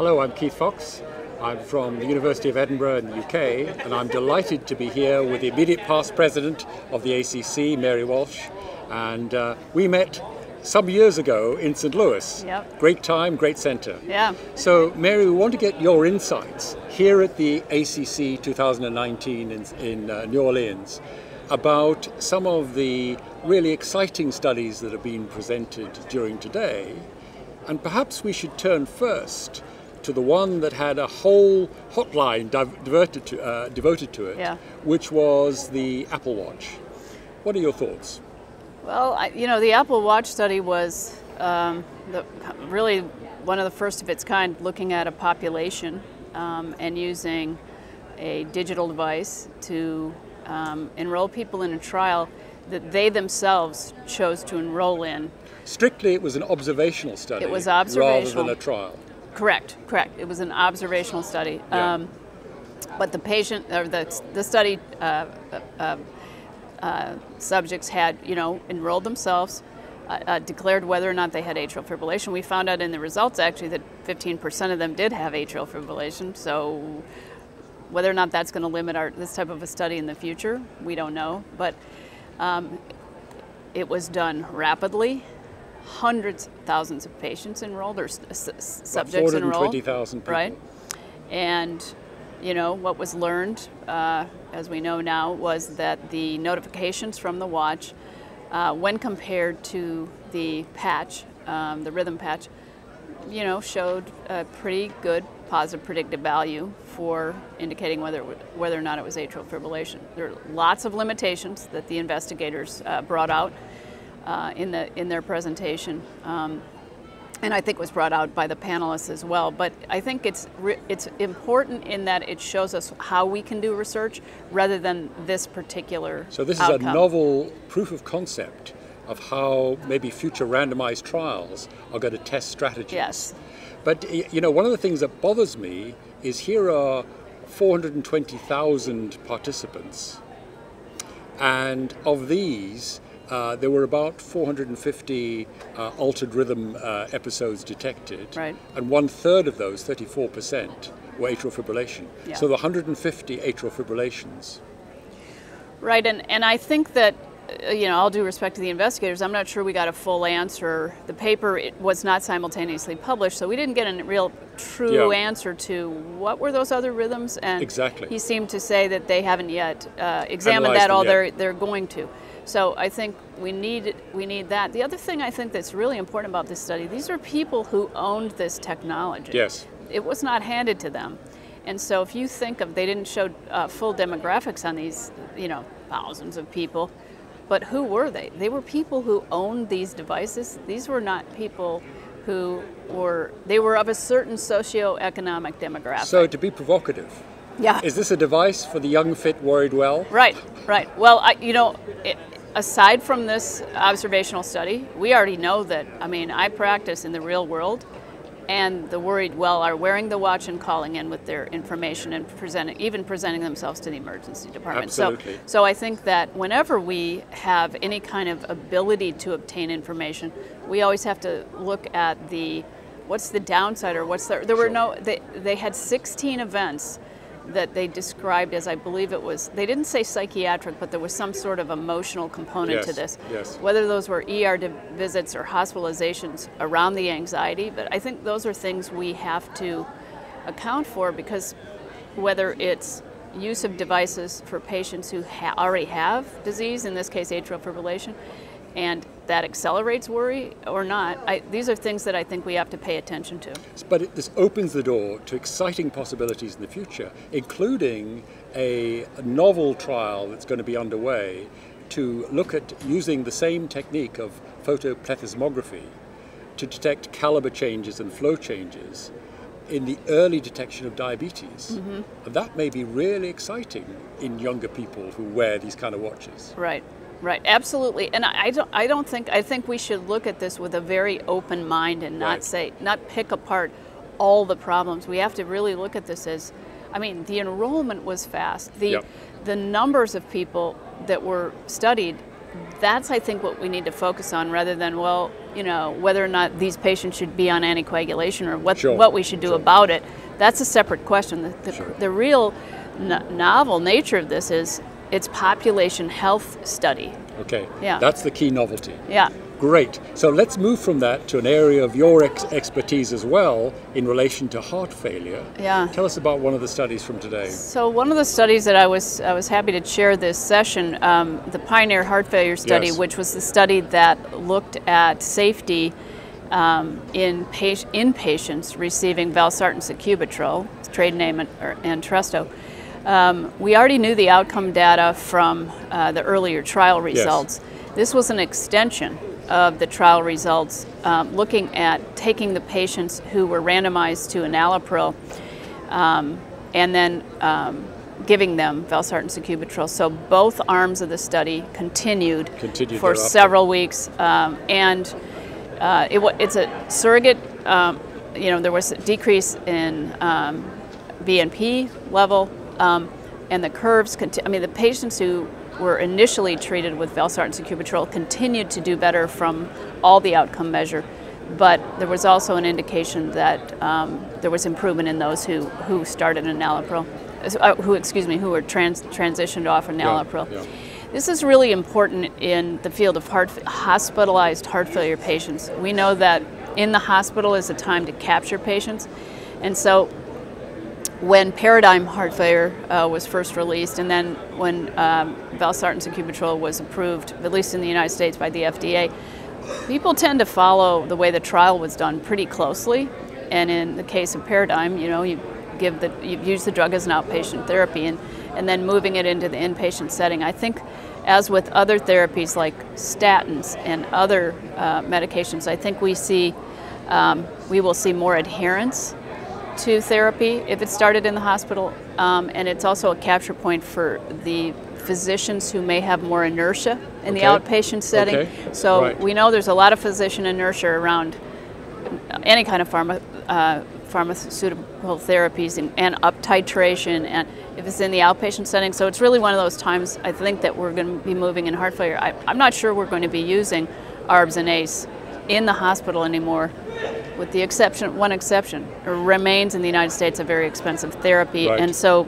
Hello, I'm Keith Fox. I'm from the University of Edinburgh in the UK, and I'm delighted to be here with the immediate past president of the ACC, Mary Walsh. And we met some years ago in St. Louis. Yep. Great time, great center. Yeah. So, Mary, we want to get your insights here at the ACC 2019 in New Orleans about some of the really exciting studies that have been presented during today. And perhaps we should turn first to the one that had a whole hotline devoted to it, Yeah. which was the Apple Watch. What are your thoughts? Well, the Apple Watch study was really one of the first of its kind, looking at a population and using a digital device to enroll people in a trial that they themselves chose to enroll in. Strictly, it was an observational study. It was observational. Rather than a trial. Correct. It was an observational study. Yeah. But the patient, or the study subjects had, enrolled themselves, declared whether or not they had atrial fibrillation. We found out in the results actually that 15% of them did have atrial fibrillation. So whether or not that's going to limit this type of a study in the future, we don't know. But it was done rapidly. Hundreds of thousands of patients enrolled, or subjects enrolled. 420,000 people. Right. And what was learned, as we know now, was that the notifications from the watch, when compared to the patch, the rhythm patch, showed a pretty good positive predictive value for indicating whether or not it was atrial fibrillation. There are lots of limitations that the investigators brought out in their presentation, and I think was brought out by the panelists as well. But I think it's important in that it shows us how we can do research rather than this particular So this outcome. is a novel proof of concept of how maybe future randomized trials are going to test strategies. Yes. But one of the things that bothers me is here are 420,000 participants, and of these, there were about 450 altered rhythm episodes detected, Right. and 1/3 of those, 34%, were atrial fibrillation. Yeah. So the 150 atrial fibrillations. Right, and I think that, all due respect to the investigators, I'm not sure we got a full answer. The paper was not simultaneously published, so we didn't get a real true answer to what were those other rhythms. And Exactly. he seemed to say that they haven't yet examined Analyzed that, all them yet. they're going to. So I think we need that. The other thing I think that's really important about this study, these are people who owned this technology. Yes. It was not handed to them. And so if you think of, they didn't show full demographics on these, thousands of people, but who were they? They were people who owned these devices. These were not people who they were of a certain socioeconomic demographic. So to be provocative, Yeah. is this a device for the young, fit, worried well? Right. Well, aside from this observational study, we already know that, I practice in the real world, and the worried well are wearing the watch and calling in with their information and presenting themselves to the emergency department. Absolutely. So I think that whenever we have any kind of ability to obtain information, we always have to look at what's the downside, or they had 16 events that they described as, I believe it was, they didn't say psychiatric, but there was some sort of emotional component to this. Yes. Whether those were ER visits or hospitalizations around the anxiety, but I think those are things we have to account for, because whether it's use of devices for patients who already have disease, in this case atrial fibrillation, and that accelerates worry or not, these are things that I think we have to pay attention to. But this opens the door to exciting possibilities in the future, including a novel trial that's going to be underway to look at using the same technique of photoplethysmography to detect caliber changes and flow changes in the early detection of diabetes. Mm-hmm. And that may be really exciting in younger people who wear these kind of watches. Right, absolutely. And I think we should look at this with a very open mind and not pick apart all the problems. We have to really look at this as, the enrollment was fast. The numbers of people that were studied that's, I think, what we need to focus on, rather than, well, you know, whether or not these patients should be on anticoagulation or what we should do about it. That's a separate question. The real novel nature of this is it's population health study. Okay. Yeah. That's the key novelty. Yeah. Great. So let's move from that to an area of your expertise as well in relation to heart failure. Yeah. Tell us about one of the studies from today. So one of the studies that I was happy to chair this session, the Pioneer Heart Failure Study, Yes. which was the study that looked at safety in patients receiving valsartan sacubitril, trade name Entresto. We already knew the outcome data from the earlier trial results. Yes. This was an extension of the trial results, looking at taking the patients who were randomized to enalapril and then giving them valsartan sacubitril. So both arms of the study continued for several weeks, and it's a surrogate. You know, there was a decrease in BNP level, and the curves. The patients who were initially treated with valsartan sacubitril continued to do better from all the outcome measure, but there was also an indication that there was improvement in those who started enalapril, who were transitioned off enalapril. Yeah. This is really important in the field of hospitalized heart failure patients. We know that in the hospital is a time to capture patients, and so when Paradigm Heart Failure was first released, and then when valsartan sacubitril was approved, at least in the United States by the FDA, people tend to follow the way the trial was done pretty closely. And in the case of Paradigm, you know, you use the drug as an outpatient therapy, and then moving it into the inpatient setting. I think, as with other therapies like statins and other medications, I think we will see more adherence to therapy if it started in the hospital, and it's also a capture point for the physicians who may have more inertia in the outpatient setting. Okay. So we know there's a lot of physician inertia around any kind of pharmaceutical therapies and up titration, and if it's in the outpatient setting. So it's really one of those times, I think, that we're going to be moving in heart failure. I'm not sure we're going to be using ARBs and ACE in the hospital anymore, with the one exception. It remains in the United States a very expensive therapy. And so,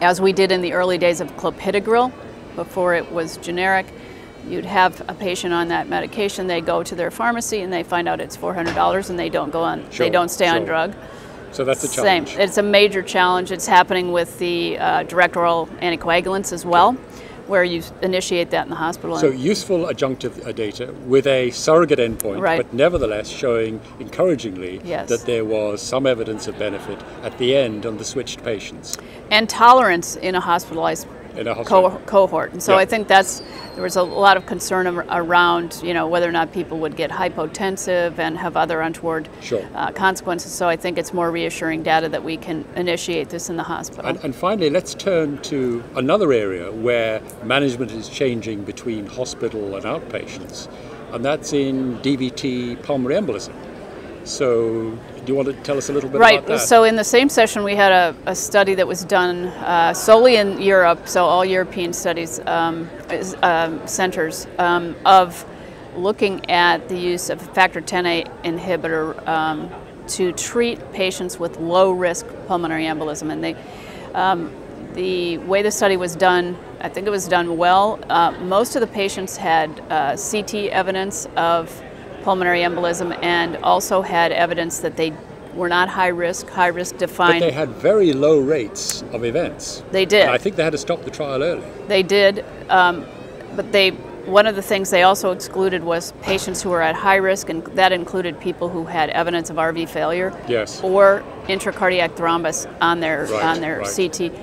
as we did in the early days of clopidogrel, before it was generic, you'd have a patient on that medication, they go to their pharmacy and they find out it's $400 and they don't go on, they don't stay on drug. So that's a challenge. It's a major challenge. It's happening with the direct oral anticoagulants as well, where you initiate that in the hospital. So useful adjunctive data with a surrogate endpoint, but nevertheless showing encouragingly that there was some evidence of benefit at the end on the switched patients. And tolerance in a hospitalized cohort. And so I think there was a lot of concern around, you know, whether or not people would get hypotensive and have other untoward consequences. So I think it's more reassuring data that we can initiate this in the hospital. And finally, let's turn to another area where management is changing between hospital and outpatients, and that's in DVT pulmonary embolism. So do you want to tell us a little bit about that? So in the same session we had a study that was done solely in Europe, so all European studies, centers, of looking at the use of factor Xa inhibitor to treat patients with low-risk pulmonary embolism. And the way the study was done, I think it was done well. Most of the patients had CT evidence of pulmonary embolism, and also had evidence that they were not high risk defined. But they had very low rates of events. They did. And I think they had to stop the trial early. They did, but one of the things they also excluded was patients who were at high risk, and that included people who had evidence of RV failure or intracardiac thrombus on their CT.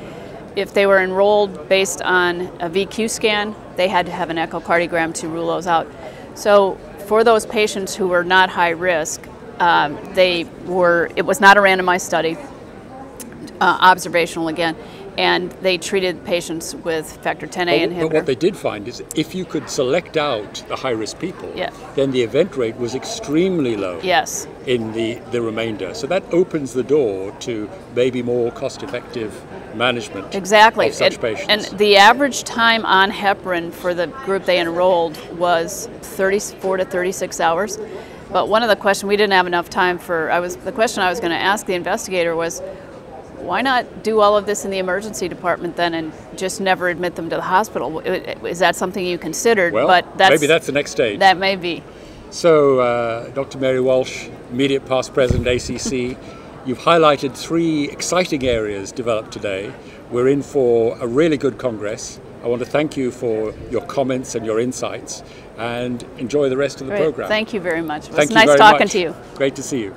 If they were enrolled based on a VQ scan, they had to have an echocardiogram to rule those out. So for those patients who were not high risk, it was not a randomized study, observational again, and they treated patients with factor Xa inhibitor. But what they did find is if you could select out the high-risk people, Yeah. then the event rate was extremely low Yes. in the remainder. So that opens the door to maybe more cost-effective management Exactly. of such patients. And the average time on heparin for the group they enrolled was 34 to 36 hours. But one of the questions we didn't have enough time for, the question I was going to ask the investigator was, why not do all of this in the emergency department then and just never admit them to the hospital? Is that something you considered? Well, but maybe that's the next stage. That may be. So, Dr. Mary Walsh, immediate past president ACC, you've highlighted 3 exciting areas developed today. We're in for a really good Congress. I want to thank you for your comments and your insights, and enjoy the rest of the program. Thank you very much. It was Thank you nice very talking much. to you. Great to see you.